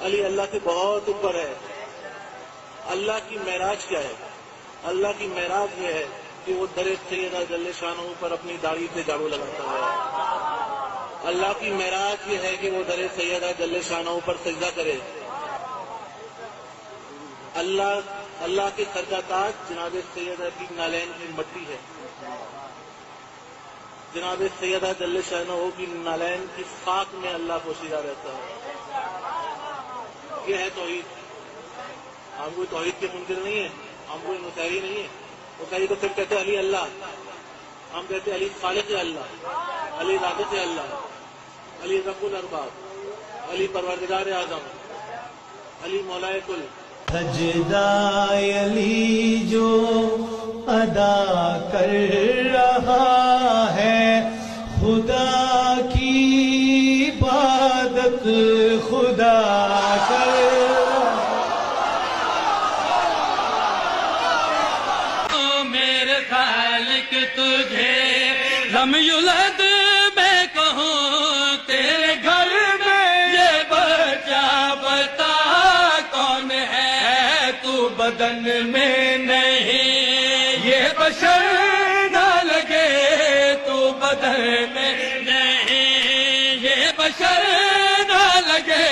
अली अल्लाह के बहुत ऊपर है। अल्लाह की मेराज क्या है? अल्लाह की मेराज ये है कि वो दरे सैयदा जल्ले शानों पर अपनी दाढ़ी से झाड़ू लगाता है। अल्लाह की मेराज ये है कि वो दरे सैयदा जल्ले शानों पर सजदा करे। अल्लाह के सर का ताज जनाब सैयदा की नालैन की मट्टी है। जनाब सैयदा जल्ले शानों की नालैन की खाक में अल्लाह पोशीदा रहता है। ये है तौहीद। हम कोई तौहीद के मुनकिर नहीं है, हम कोई मुसैरी नहीं है। मुसैरी तो सिर्फ कहते अली अल्लाह, हम कहते अली खालिक अल्लाह, अली राज़िक़ अल्लाह, अली रब्बुल अरबाब, अली परवरदिगार आज़म, अली मौलाए कुल। सजदाए अली जो अदा कर रहा है, खुदा की इबादत खुदा कर। मेरे खालिक तुझे रमयुलद मैं कहूँ तेरे घर में, ये बच्चा बता कौन है तू बदन में नहीं, ये बशर ना लगे तू बदन में नहीं, ये बशर ना लगे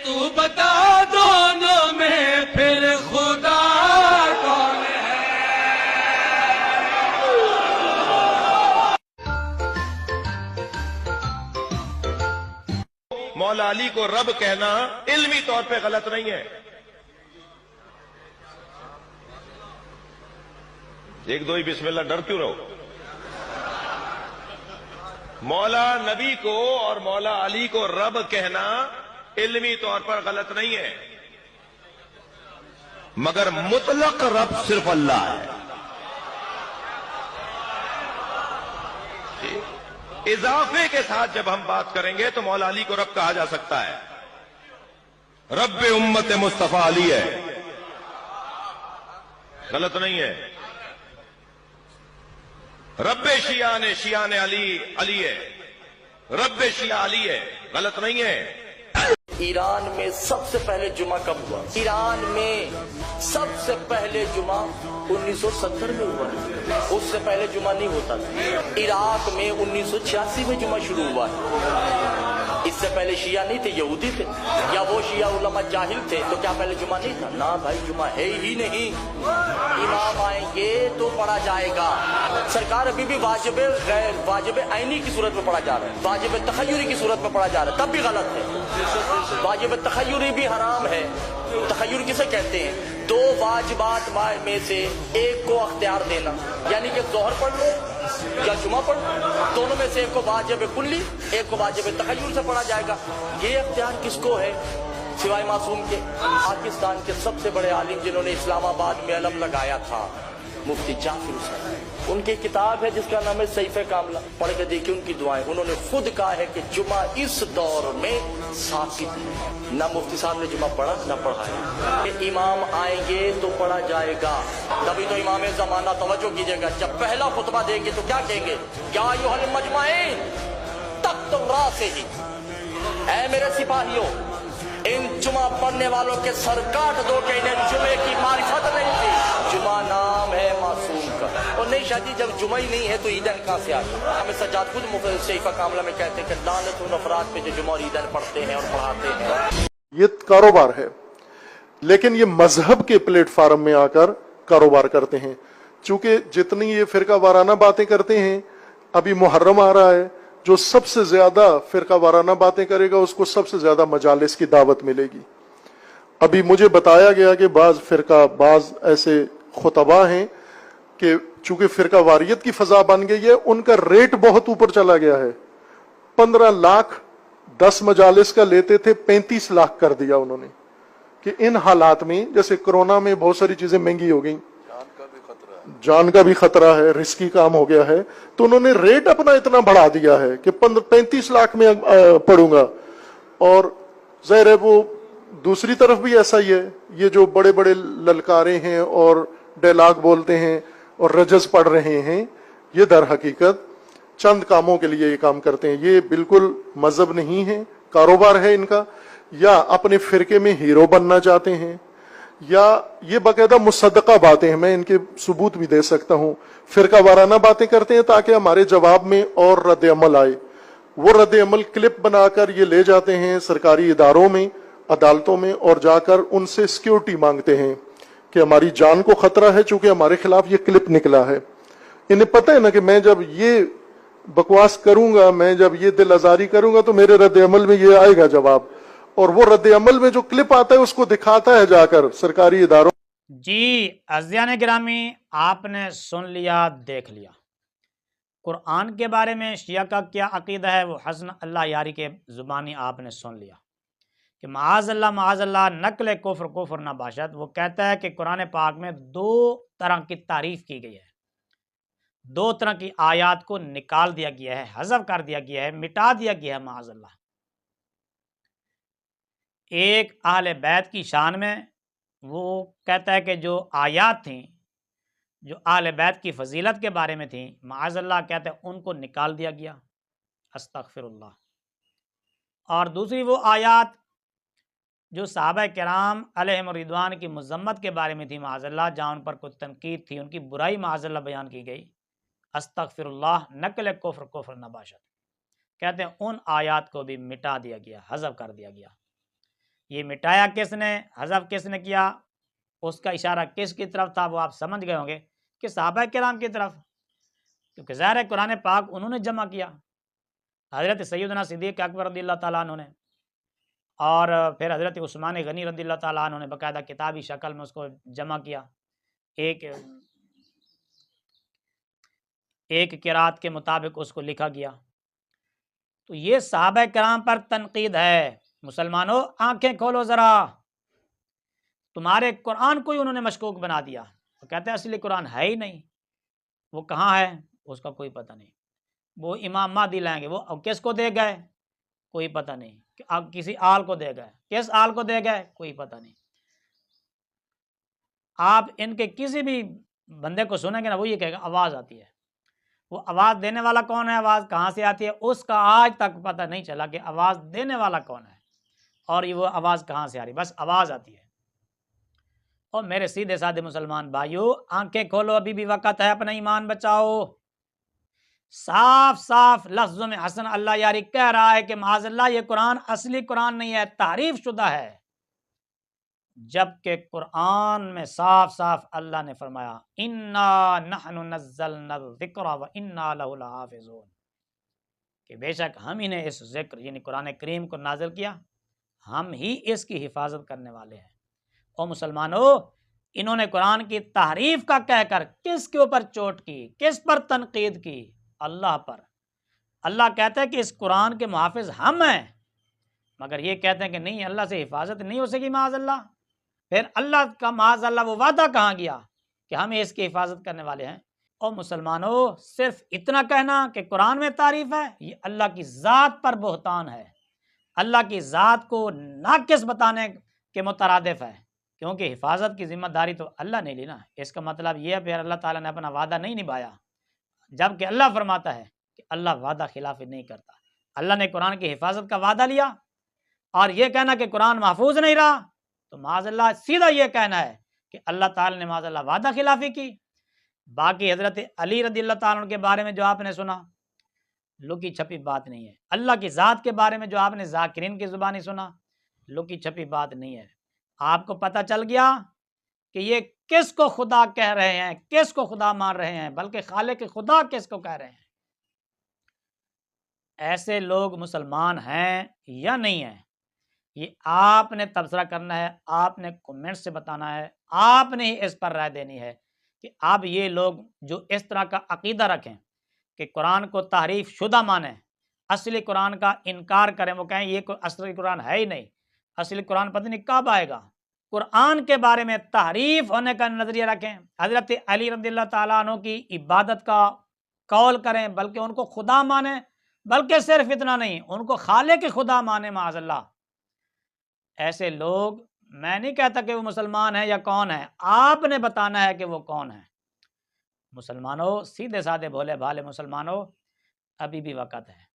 तू बता दोनों में फिर खुदा कौन है। मौला अली को रब कहना इल्मी तौर पे गलत नहीं है। एक दो ही बिस्मिल्लाह, डर क्यों रहो? मौला नबी को और मौला अली को रब कहना इल्मी तौर पर गलत नहीं है, मगर मुतलक रब सिर्फ अल्लाह है। इजाफे के साथ जब हम बात करेंगे तो मौला अली को रब कहा जा सकता है। रब उम्मत मुस्तफा अली है, गलत नहीं है। रब शियान अली अली है, रब शिया अली है, गलत नहीं है। ईरान में सबसे पहले जुमा कब हुआ? ईरान में सबसे पहले जुमा 1970 में हुआ। उससे पहले जुमा नहीं होता था। इराक में 1986 में जुमा शुरू हुआ है। इससे पहले शिया नहीं थे, यहूदी थे, या वो शिया उलमा जाहिल थे, तो क्या पहले जुमा नहीं था? ना भाई, जुमा है ही नहीं। इमाम आएंगे तो पढ़ा जाएगा। सरकार अभी भी वाजिब आईनी की सूरत में पढ़ा जा रहा है, वाजिब तखय्युरी की सूरत में पढ़ा जा रहा है, तब भी गलत है। वाजिब तखय्युरी भी हराम है। तखय्युर किसे कहते हैं? दो वाजिबात में से एक को अख्तियार देना, यानी कि जोहर पढ़ लो या जुमा पढ़ लो, दोनों में से एक को वाजिब कुल्ली, एक को वाजिब तखय्युर से पढ़ा जाएगा। ये अख्तियार किसको है सिवाय मासूम के? पाकिस्तान के सबसे बड़े आलिम जिन्होंने इस्लामाबाद में अलम लगाया था, मुफ्ती जाफर हुसैन। उनकी किताब है जिसका नाम है सैफ कामला, पढ़ के देखिए उनकी दुआएं। उन्होंने खुद कहा है कि जुमा इस दौर में साकित है। ना मुफ्ती साहब ने जुमा पढ़ा ना पढ़ाया। इमाम आएंगे तो पढ़ा जाएगा, तभी तो इमाम जमाना। तवज्जो कीजिएगा, जब पहला खुतबा देंगे तो क्या कहेंगे? क्या युहल मजमाइन तक तुम राह से ही, ऐ मेरे सिपाहियों, इन जुमा पढ़ने वालों के सर काट दो कि इन्हें जुमे की मारिफत नहीं थी। जुमा नाम है मासूम का। और नहीं शादी, जब जुमा ही नहीं है तो ईदन कहाँ से आ गया? हमें सजाद खुद सैफा कामला में कहते हैं कि लानत उन अफराद पे जो जुमा और ईदन पढ़ते हैं और पढ़ाते हैं। ये कारोबार है, लेकिन ये मजहब के प्लेटफार्म में आकर कारोबार करते हैं। चूंकि जितनी ये फिरका वाराना बातें करते हैं, अभी मुहर्रम आ रहा है, जो सबसे ज्यादा फिरका वाराना बातें करेगा उसको सबसे ज्यादा मजालिस की दावत मिलेगी। अभी मुझे बताया गया कि बाज ऐसे खुतबा हैं कि चूंकि फिरका वारियत की फजा बन गई है, उनका रेट बहुत ऊपर चला गया है। 15 लाख 10 मजालिस का लेते थे, 35 लाख कर दिया उन्होंने। कि इन हालात में, जैसे कोरोना में बहुत सारी चीजें महंगी हो गई, जान का भी खतरा है, रिस्की काम हो गया है, तो उन्होंने रेट अपना इतना बढ़ा दिया है कि 35 लाख में पढ़ूंगा। और जाहिर है वो दूसरी तरफ भी ऐसा ही है। ये जो बड़े बड़े ललकारे हैं और डायलॉग बोलते हैं और रजस पढ़ रहे हैं, ये दर हकीकत चंद कामों के लिए ये काम करते हैं। ये बिल्कुल मजहब नहीं है, कारोबार है इनका। या अपने फिरके में हीरो बनना चाहते हैं, या ये बाकायदा मुसद्दका बातें हैं, मैं इनके सबूत भी दे सकता हूं, फिरका वाराना बातें करते हैं ताकि हमारे जवाब में और रद्द अमल आए। वो रद्द अमल क्लिप बनाकर ये ले जाते हैं सरकारी इदारों में, अदालतों में, और जाकर उनसे सिक्योरिटी मांगते हैं कि हमारी जान को खतरा है चूंकि हमारे खिलाफ ये क्लिप निकला है। इन्हें पता है ना कि मैं जब ये बकवास करूंगा, मैं जब ये दिल आजारी करूंगा तो मेरे रद्द अमल में ये आएगा जवाब, और वो रद्द अमल में जो क्लिप आता है उसको दिखाता है जाकर सरकारी इदारों। जी अज़ियान गिरामी, आपने सुन लिया, देख लिया। कुरान के बारे में शिया का क्या अकीदा है वो हसन अल्लाह यारी के ज़ुबानी आपने सुन लिया कि माअज़ल्लाह नकल कुफ्र नबाशत। वो कहता है कि कुरान पाक में दो तरह की तारीफ की गई है, दो तरह की आयत को निकाल दिया गया है, हज़फ कर दिया गया है, मिटा दिया गया है माअज़ल्लाह। एक अहले बैत की शान में वो कहता है कि जो आयत थी जो अहले बैत की फजीलत के बारे में थी, माअज़ल्लाह कहते हैं उनको निकाल दिया गया, अस्तग़फिरुल्लाह। और दूसरी वो आयत जो सहाबा किराम अलैहिम रिदवान की मज़म्मत के बारे में थी, माअज़ल्लाह, जहाँ उन पर कुछ तनकीद थी, उनकी बुराई माअज़ल्लाह बयान की गई, अस्तग़फिरुल्लाह, नकल कुफ्र नबाशत। कहते हैं उन आयत को भी मिटा दिया गया, हज़फ कर दिया गया। ये मिटाया किसने, हज़फ किसने किया, उसका इशारा किसकी तरफ था वो आप समझ गए होंगे कि सहाबा किराम की तरफ, क्योंकि ज़ाहिर है कुरान पाक उन्होंने जमा किया, हज़रत सैयदना सिद्दीक़ अकबर रज़ियल्लाहु ताला अन्हु ने, और फिर हज़रत उस्मान गनी रज़ियल्लाहु ताला अन्हु ने बाकायदा किताबी शक्ल में उसको जमा किया, एक किरात के मुताबिक उसको लिखा गया। तो ये सहाबा किराम पर तनकीद है। मुसलमानों आंखें खोलो ज़रा, तुम्हारे कुरान को ही उन्होंने मशकूक बना दिया। तो कहते हैं असली कुरान है ही नहीं, वो कहाँ है उसका कोई पता नहीं, वो इमाम महदी लाएंगे, वो अब किसको दे गए कोई पता नहीं, अब किसी आल को दे गए, किस आल को दे गए कोई पता नहीं। आप इनके किसी भी बंदे को सुनेंगे ना, वो ये कहेगा आवाज़ आती है, वो आवाज़ देने वाला कौन है, आवाज़ कहाँ से आती है, उसका आज तक पता नहीं चला कि आवाज़ देने वाला कौन है और ये वो आवाज़ कहाँ से आ रही, बस आवाज़ आती है। और मेरे सीधे साधे मुसलमान भाइयों, आंखें खोलो, अभी भी वक़्त है, अपना ईमान बचाओ। साफ साफ लफ्ज़ों में हसन अल्लाह यारी कह रहा है कि माज़अल्लाह ये कुरान असली कुरान नहीं है, तारीफ शुदा है, जबकि कुरान में साफ साफ अल्लाह ने फरमाया इन्ना नहनु नज़्ज़लना ज़िक्र व इन्ना लहु लहाफ़िज़ून, कि बेशक हम ही ने इस ज़िक्र यानी कुरान करीम को नाज़िल किया, हम ही इसकी हिफाजत करने वाले हैं। और मुसलमानों, इन्होंने कुरान की तहरीफ का कहकर किसके ऊपर चोट की, किस पर तनकीद की, अल्लाह पर। अल्लाह कहता है कि इस कुरान के मुहाफिज हम हैं, मगर ये कहते हैं कि नहीं, अल्लाह से हिफाजत नहीं हो सकी माज़अल्लाह। फिर अल्लाह का माज़अल्लाह वो वादा कहाँ गया कि हम इसकी हिफाजत करने वाले हैं। और मुसलमानों, सिर्फ इतना कहना कि कुरान में तारीफ है, ये अल्लाह की ज़ात पर बहतान है, अल्लाह की ज़ात को नाकिस बताने के मुतरादिफ है, क्योंकि हिफाजत की जिम्मेदारी तो अल्लाह ने ली ना। इसका मतलब यह है फिर अल्लाह ताला ने अपना वादा नहीं निभाया, जबकि अल्लाह फरमाता है कि अल्लाह वादा खिलाफी नहीं करता। अल्लाह ने कुरान की हिफाजत का वादा लिया और यह कहना कि कुरान महफूज नहीं रहा, तो माज़अल्लाह सीधा यह कहना है कि अल्लाह ताला ने माज़अल्लाह वादा खिलाफी की। बाकी हज़रत अली रज़ियल्लाहु ताला अन्हु के बारे में जो आपने सुना, लुकी छपी बात नहीं है। अल्लाह की ज़ात के बारे में जो आपने ज़ाकिरीन की ज़ुबानी सुना, लुकी छपी बात नहीं है। आपको पता चल गया कि ये किसको खुदा कह रहे हैं, किसको खुदा मान रहे हैं, बल्कि खालिक खुदा किसको कह रहे हैं। ऐसे लोग मुसलमान हैं या नहीं हैं, ये आपने तबसरा करना है, आपने कमेंट से बताना है, आपने ही इस पर राय देनी है कि अब ये लोग जो इस तरह का अकीदा रखें कि कुरान को तहरीफ शुदा माने, असली कुरान का इनकार करें, वो कहें ये कोई असली कुरान है ही नहीं, असली कुरान पता नहीं कब आएगा, कुरान के बारे में तहरीफ होने का नजरिया रखें, हजरत अली रज़ियल्लाहु ताला अन्हु की इबादत का कौल करें, बल्कि उनको खुदा माने, बल्कि सिर्फ इतना नहीं, उनको खालिक खुदा माने माज़अल्लाह। ऐसे लोग, मैं नहीं कहता कि वो मुसलमान है या कौन है, आपने बताना है कि वो कौन है। मुसलमानों, सीधे साधे भोले भाले मुसलमानों, अभी भी वक़्त है,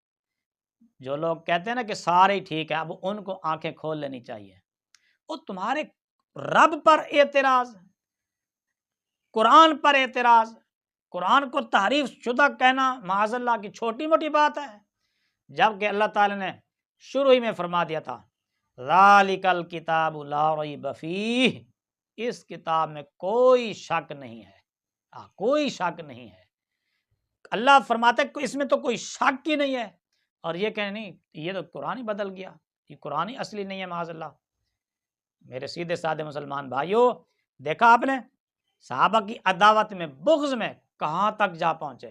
جو لوگ کہتے ہیں نا کہ سارے ہی ٹھیک ہے، اب ان کو آنکھیں کھول لینی چاہیے. وہ تمہارے رب پر اعتراض، قرآن پر اعتراض، قرآن کو تحریف شدہ کہنا معاذ اللہ کی چھوٹی موٹی بات ہے، جبکہ اللہ تعالی نے شروع ہی میں فرما دیا تھا ذالک الکتاب لا ریب فیہ، اس کتاب میں کوئی شک نہیں ہے، کوئی شک نہیں ہے. اللہ فرماتا ہے اس میں تو کوئی شک ہی نہیں ہے، اور یہ کہ نہیں یہ تو قرآن ہی بدل گیا، یہ قرآن ہی اصلی نہیں ہے معاذ اللہ. میرے سیدھے سادے مسلمان بھائیوں، دیکھا آپ نے صحابہ کی عداوت میں بغض میں کہاں تک جا پہنچے.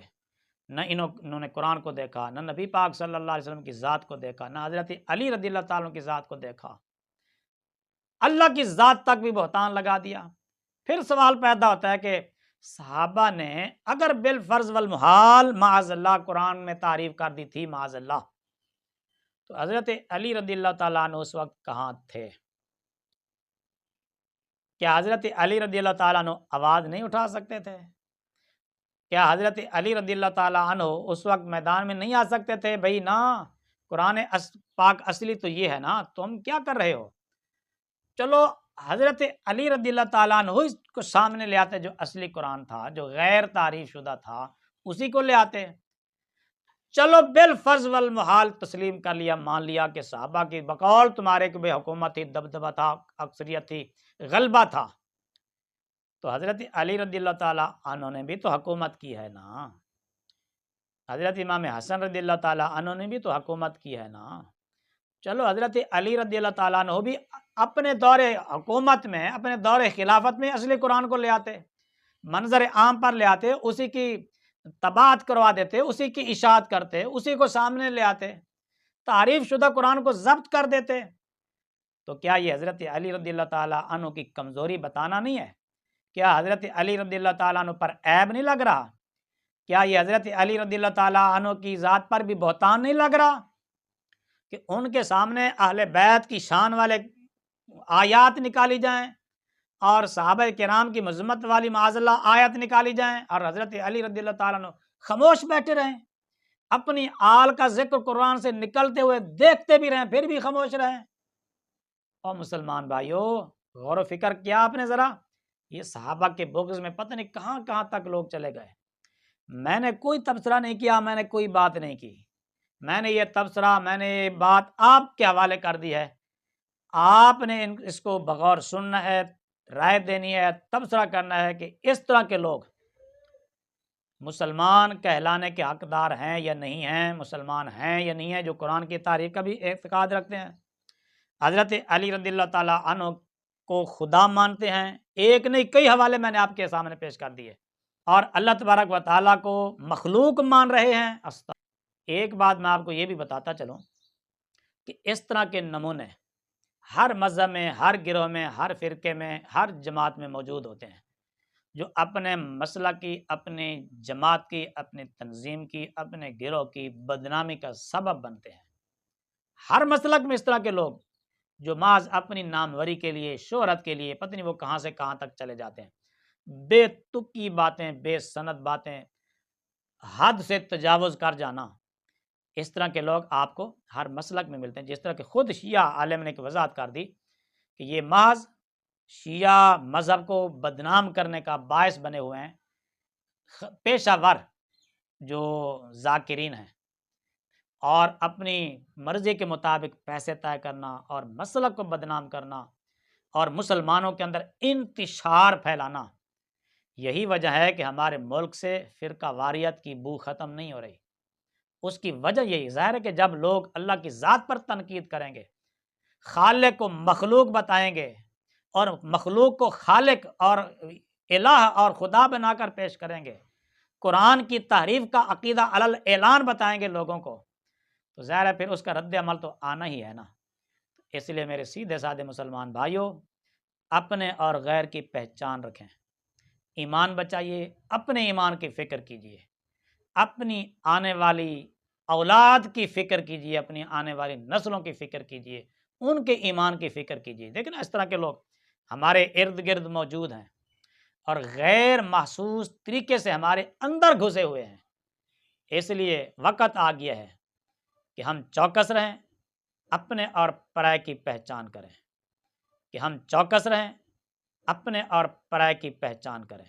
نہ انہوں نے قرآن کو دیکھا، نہ نبی پاک صلی اللہ علیہ وسلم کی ذات کو دیکھا، نہ حضرت علی رضی اللہ تعالیٰ کی ذات کو دیکھا، اللہ کی ذات تک بھی بہتان لگا دیا. پھر سوال پیدا ہوتا ہے کہ صحابہ نے اگر بالفرض والمحال معاذ اللہ قرآن میں تعریف کر دی تھی معاذ اللہ، تو حضرت علی رضی اللہ تعالیٰ عنہ اس وقت کہاں تھے؟ کیا حضرت علی رضی اللہ تعالیٰ عنہ آواز نہیں اٹھا سکتے تھے؟ کیا حضرت علی رضی اللہ تعالیٰ عنہ اس وقت میدان میں نہیں آ سکتے تھے؟ بھائی نا، قرآن پاک اصلی تو یہ ہے نا، تم کیا کر رہے ہو؟ چلو حضرت علی رضی اللہ تعالیٰ عنہ اس کو سامنے لے آتے، جو اصلی قرآن تھا، جو غیر تعریف شدہ تھا، اسی کو لے آتے. چلو بالفرض والمحال تسلیم کر لیا، مان لیا کہ صحابہ کی بقول تمہارے کو بے حکومت تھی، دبدبہ تھا، اکثریت تھی، غلبہ تھا، تو حضرت علی رضی اللہ تعالیٰ عنہ نے بھی تو حکومت کی ہے نا، حضرت امام حسن رضی اللہ تعالیٰ عنہ نے بھی تو حکومت کی ہے نا. چلو حضرت علی رضی اللہ تعالیٰ عنہ بھی اپنے دور حکومت میں، اپنے دور خلافت میں اصلی قرآن کو لے آتے، منظر عام پر لے آتے، اسی کی تباعت کروا دیتے، اسی کی اشاعت کرتے، اسی کو سامنے لے آتے، تعریف شدہ قرآن کو ضبط کر دیتے. تو کیا یہ حضرت علی رضی اللہ تعالیٰ عنہ کی کمزوری بتانا نہیں ہے؟ کیا حضرت علی رضی اللہ تعالیٰ عنہ پر عیب نہیں لگ رہا؟ کیا یہ حضرت علی رضی اللہ تعالیٰ عنہ کی ذات پر بھی بہتان نہیں لگ رہا کہ ان کے سامنے اہل بیت کی شان والے آیات نکالی جائیں اور صحابہ کرام کی مذمت والی معاذ اللہ آیت نکالی جائیں، اور حضرت علی رضی اللہ تعالیٰ عنہ خاموش بیٹھے رہیں، اپنی آل کا ذکر قرآن سے نکلتے ہوئے دیکھتے بھی رہیں، پھر بھی خاموش رہیں؟ اور مسلمان بھائیوں، غور و فکر کیا آپ نے ذرا؟ یہ صحابہ کے بغض میں پتہ نہیں کہاں کہاں تک لوگ چلے گئے. میں نے کوئی تبصرہ نہیں کیا، میں نے کوئی بات نہیں کی، میں نے یہ تبصرہ، میں نے یہ بات آپ کے حوالے کر دی ہے. آپ نے اس کو بغور سننا ہے، رائے دینی ہے، تبصرہ کرنا ہے کہ اس طرح کے لوگ مسلمان کہلانے کے حقدار ہیں یا نہیں ہیں، مسلمان ہیں یا نہیں ہیں، جو قرآن کی تاریخ کا بھی اعتقاد رکھتے ہیں، حضرت علی رضی اللہ تعالیٰ عنہ کو خدا مانتے ہیں. ایک نہیں کئی حوالے میں نے آپ کے سامنے پیش کر دیے، اور اللہ تبارک و تعالیٰ کو مخلوق مان رہے ہیں. ایک بات میں آپ کو یہ بھی بتاتا چلوں کہ اس طرح کے نمونے ہر مذہب میں، ہر گروہ میں، ہر فرقے میں، ہر جماعت میں موجود ہوتے ہیں، جو اپنے مسلک کی، اپنی جماعت کی، اپنی تنظیم کی، اپنے گروہ کی بدنامی کا سبب بنتے ہیں. ہر مسلک میں اس طرح کے لوگ جو محض اپنی ناموری کے لیے، شہرت کے لیے پتہ نہیں وہ کہاں سے کہاں تک چلے جاتے ہیں، بے تکی باتیں، بے سند باتیں، حد سے تجاوز کر جانا. اس طرح کے لوگ آپ کو ہر مسلک میں ملتے ہیں. جس طرح کہ خود شیعہ عالم نے وضاحت کر دی کہ یہ محض شیعہ مذہب کو بدنام کرنے کا باعث بنے ہوئے ہیں پیشہ ور جو ذاکرین ہیں، اور اپنی مرضی کے مطابق پیسے طے کرنا اور مسلک کو بدنام کرنا اور مسلمانوں کے اندر انتشار پھیلانا. یہی وجہ ہے کہ ہمارے ملک سے فرقہ واریت کی بو ختم نہیں ہو رہی. اس کی وجہ یہی ظاہر ہے کہ جب لوگ اللہ کی ذات پر تنقید کریں گے، خالق کو مخلوق بتائیں گے اور مخلوق کو خالق اور الہ اور خدا بنا کر پیش کریں گے، قرآن کی تحریف کا عقیدہ علل اعلان بتائیں گے لوگوں کو، تو ظاہر ہے پھر اس کا رد عمل تو آنا ہی ہے نا. اس لیے میرے سیدھے سادے مسلمان بھائیوں، اپنے اور غیر کی پہچان رکھیں، ایمان بچائیے، اپنے ایمان کی فکر کیجیے، اپنی آنے والی اولاد کی فکر کیجیے، اپنی آنے والی نسلوں کی فکر کیجیے، ان کے ایمان کی فکر کیجیے. دیکھیں نا، اس طرح کے لوگ ہمارے ارد گرد موجود ہیں اور غیر محسوس طریقے سے ہمارے اندر گھسے ہوئے ہیں. اس لیے وقت آ گیا ہے کہ ہم چوکس رہیں، اپنے اور پرائے کی پہچان کریں، کہ ہم چوکس رہیں، اپنے اور پرائے کی پہچان کریں۔